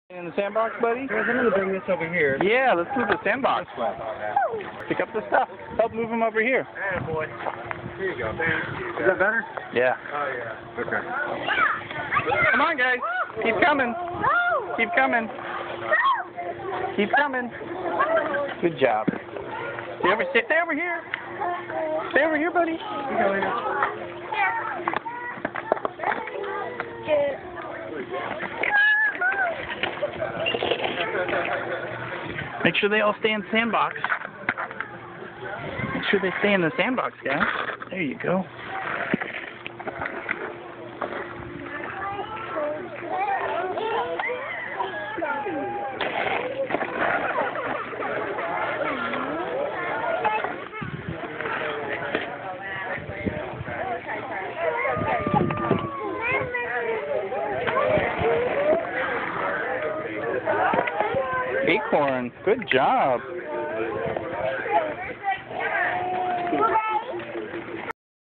In the sandbox, buddy? Guys, I'm going to bring this over here. Yeah, let's move the sandbox. This way. Pick up the stuff. Help move them over here. Yeah, boy. Here you go. Thank you. Is that better? Yeah. Oh, yeah. Okay. Come on, guys. Keep coming. Keep coming. Keep coming. Good job. Stay over here. Stay over here, buddy. Make sure they all stay in the sandbox. Make sure they stay in the sandbox, guys. There you go. Acorn, good job.